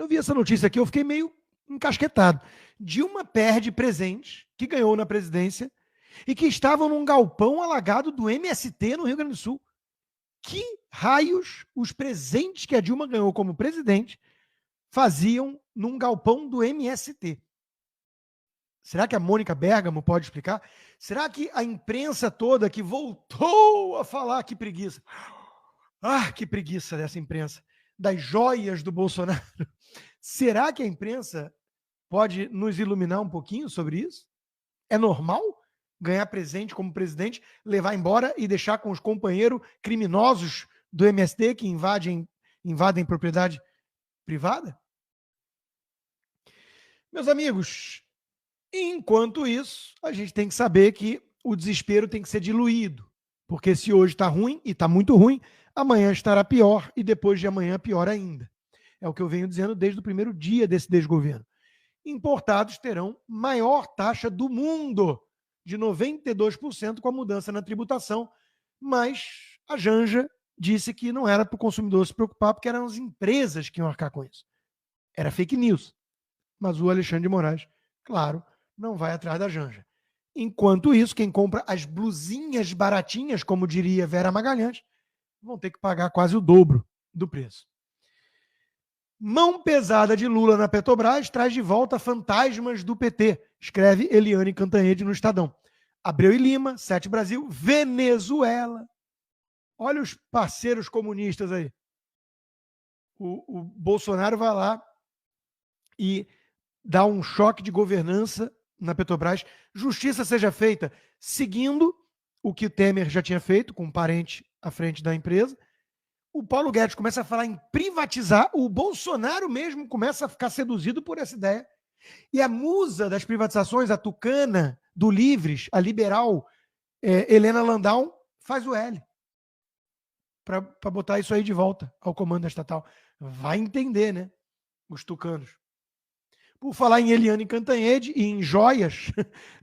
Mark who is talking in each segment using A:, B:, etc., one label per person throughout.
A: Quando eu vi essa notícia aqui, eu fiquei meio encasquetado. Dilma perde presentes que ganhou na presidência e que estavam num galpão alagado do MST no Rio Grande do Sul. Que raios os presentes que a Dilma ganhou como presidente faziam num galpão do MST? Será que a Mônica Bergamo pode explicar? Será que a imprensa toda que voltou a falar, que preguiça, que preguiça dessa imprensa, das joias do Bolsonaro, será que a imprensa pode nos iluminar um pouquinho sobre isso? É normal ganhar presente como presidente, levar embora e deixar com os companheiros criminosos do MST que invadem propriedade privada? Meus amigos, enquanto isso, a gente tem que saber que o desespero tem que ser diluído, porque se hoje está ruim, e está muito ruim, amanhã estará pior e depois de amanhã pior ainda. É o que eu venho dizendo desde o primeiro dia desse desgoverno. Importados terão maior taxa do mundo, de 92% com a mudança na tributação, mas a Janja disse que não era para o consumidor se preocupar, porque eram as empresas que iam arcar com isso. Era fake news. Mas o Alexandre de Moraes, claro, não vai atrás da Janja. Enquanto isso, quem compra as blusinhas baratinhas, como diria Vera Magalhães, vão ter que pagar quase o dobro do preço. Mão pesada de Lula na Petrobras traz de volta fantasmas do PT, escreve Eliane Cantanhede no Estadão. Abreu e Lima, Sete Brasil, Venezuela. Olha os parceiros comunistas aí. O Bolsonaro vai lá e dá um choque de governança na Petrobras. Justiça seja feita seguindo o que o Temer já tinha feito, com um parente à frente da empresa. O Paulo Guedes começa a falar em privatizar, o Bolsonaro mesmo começa a ficar seduzido por essa ideia. E a musa das privatizações, a tucana do Livres, a liberal Helena Landau, faz o L para botar isso aí de volta ao comando da estatal. Vai entender, né? Os tucanos. Por falar em Eliane Cantanhede e em joias,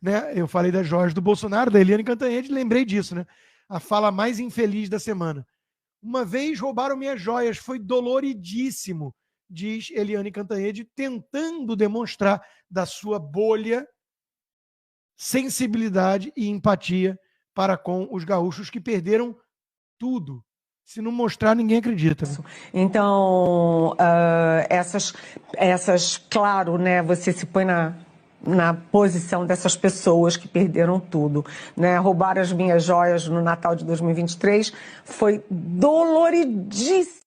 A: né? Eu falei das joias do Bolsonaro, da Eliane Cantanhede, lembrei disso, né? A fala mais infeliz da semana. Uma vez roubaram minhas joias, foi doloridíssimo, diz Eliane Cantanhede, tentando demonstrar da sua bolha sensibilidade e empatia para com os gaúchos que perderam tudo. Se não mostrar, ninguém acredita. Né?
B: Então, claro, né, você se põe na posição dessas pessoas que perderam tudo, né? Roubaram as minhas joias no Natal de 2023 foi doloridíssimo.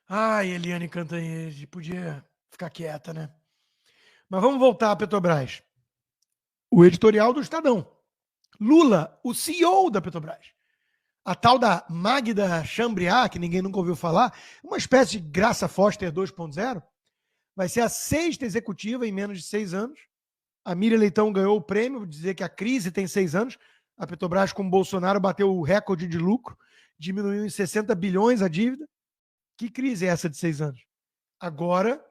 A: Ai, Eliane Cantanhede, podia ficar quieta, né? Mas vamos voltar a Petrobras. O editorial do Estadão. Lula, o CEO da Petrobras. A tal da Magda Chambriard, que ninguém nunca ouviu falar, uma espécie de Graça Foster 2.0, vai ser a 6ª executiva em menos de 6 anos. A Miriam Leitão ganhou o prêmio, dizer que a crise tem 6 anos. A Petrobras, com o Bolsonaro, bateu o recorde de lucro, diminuiu em 60 bilhões a dívida. Que crise é essa de 6 anos? Agora,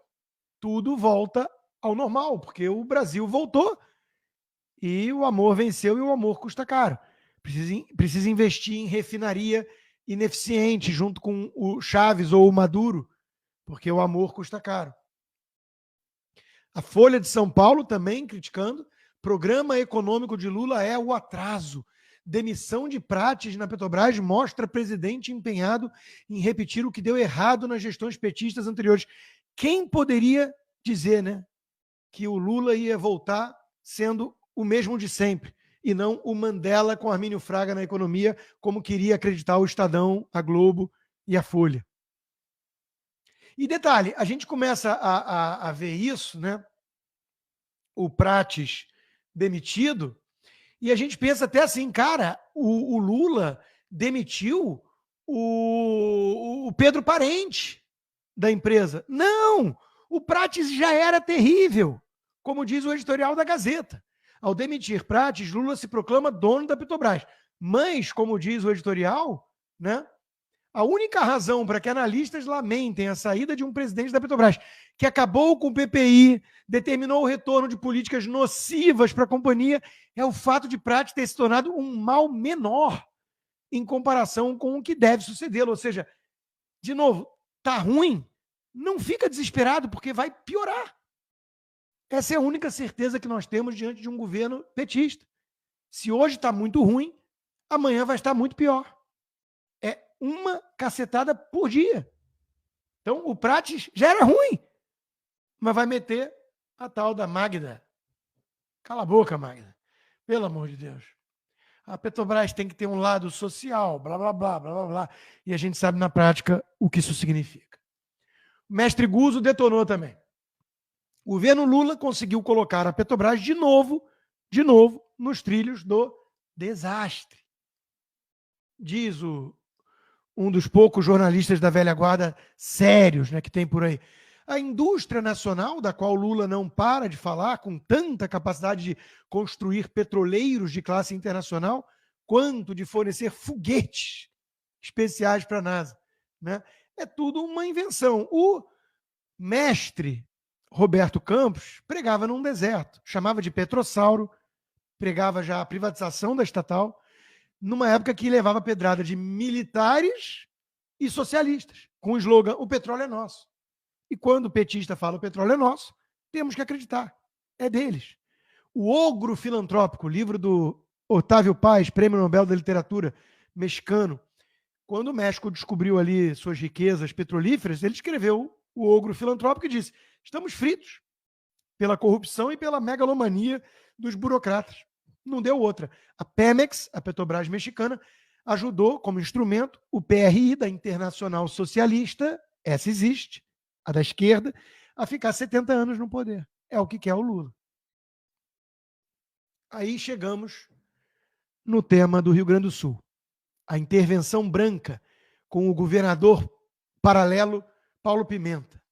A: tudo volta ao normal, porque o Brasil voltou e o amor venceu e o amor custa caro. Precisa investir em refinaria ineficiente junto com o Chaves ou o Maduro, porque o amor custa caro. A Folha de São Paulo também criticando. Programa econômico de Lula é o atraso. Demissão de Prates na Petrobras mostra presidente empenhado em repetir o que deu errado nas gestões petistas anteriores. Quem poderia dizer, né, que o Lula ia voltar sendo o mesmo de sempre e não o Mandela com Armínio Fraga na economia, como queria acreditar o Estadão, a Globo e a Folha. E detalhe, a gente começa a ver isso, né? O Prates demitido, e a gente pensa até assim, cara, o Lula demitiu o Pedro Parente da empresa. Não! O Prates já era terrível, como diz o editorial da Gazeta. Ao demitir Prates, Lula se proclama dono da Petrobras. Mas, como diz o editorial, né, a única razão para que analistas lamentem a saída de um presidente da Petrobras, que acabou com o PPI, determinou o retorno de políticas nocivas para a companhia, é o fato de Prates ter se tornado um mal menor em comparação com o que deve sucedê-lo. Ou seja, de novo, tá ruim, não fica desesperado, porque vai piorar. Essa é a única certeza que nós temos diante de um governo petista. Se hoje está muito ruim, amanhã vai estar muito pior. É uma cacetada por dia. Então, o Prates já era ruim, mas vai meter a tal da Magda. Cala a boca, Magda. Pelo amor de Deus. A Petrobras tem que ter um lado social, blá, blá, blá, blá, blá, blá. E a gente sabe na prática o que isso significa. O mestre Guzzo detonou também. O governo Lula conseguiu colocar a Petrobras de novo, nos trilhos do desastre. Diz um dos poucos jornalistas da velha guarda sérios, né, que tem por aí. A indústria nacional, da qual Lula não para de falar, com tanta capacidade de construir petroleiros de classe internacional, quanto de fornecer foguetes especiais para a NASA, né? É tudo uma invenção. O mestre Roberto Campos pregava num deserto, chamava de Petrossauro, pregava já a privatização da estatal, numa época que levava pedrada de militares e socialistas, com o slogan: o petróleo é nosso. E quando o petista fala o petróleo é nosso, temos que acreditar, é deles. O Ogro Filantrópico, livro do Otávio Paz, Prêmio Nobel da Literatura mexicano, quando o México descobriu ali suas riquezas petrolíferas, ele escreveu o Ogro Filantrópico e disse: estamos fritos pela corrupção e pela megalomania dos burocratas. Não deu outra. A Pemex, a Petrobras mexicana, ajudou como instrumento o PRI da Internacional Socialista, essa existe, a da esquerda, a ficar 70 anos no poder. É o que quer o Lula. Aí chegamos no tema do Rio Grande do Sul. A intervenção branca com o governador paralelo Paulo Pimenta,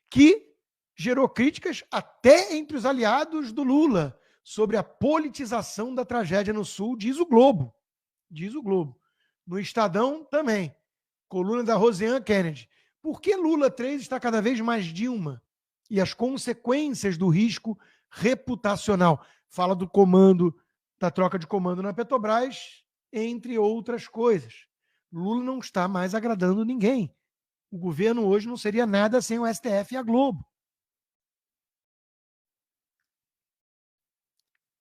A: que gerou críticas até entre os aliados do Lula sobre a politização da tragédia no Sul, diz o Globo. Diz o Globo. No Estadão também. Coluna da Rosiane Kennedy. Por que Lula 3 está cada vez mais Dilma? E as consequências do risco reputacional. Fala do comando, da troca de comando na Petrobras, entre outras coisas. Lula não está mais agradando ninguém. O governo hoje não seria nada sem o STF e a Globo.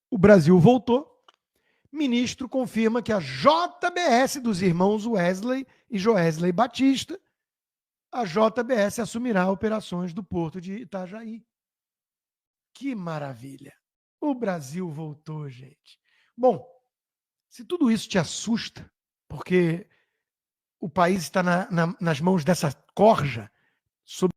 A: O Brasil voltou. Ministro confirma que a JBS dos irmãos Wesley e Joesley Batista, a JBS assumirá operações do Porto de Itajaí. Que maravilha! O Brasil voltou, gente. Bom, se tudo isso te assusta, porque o país está nas mãos dessa corja, sob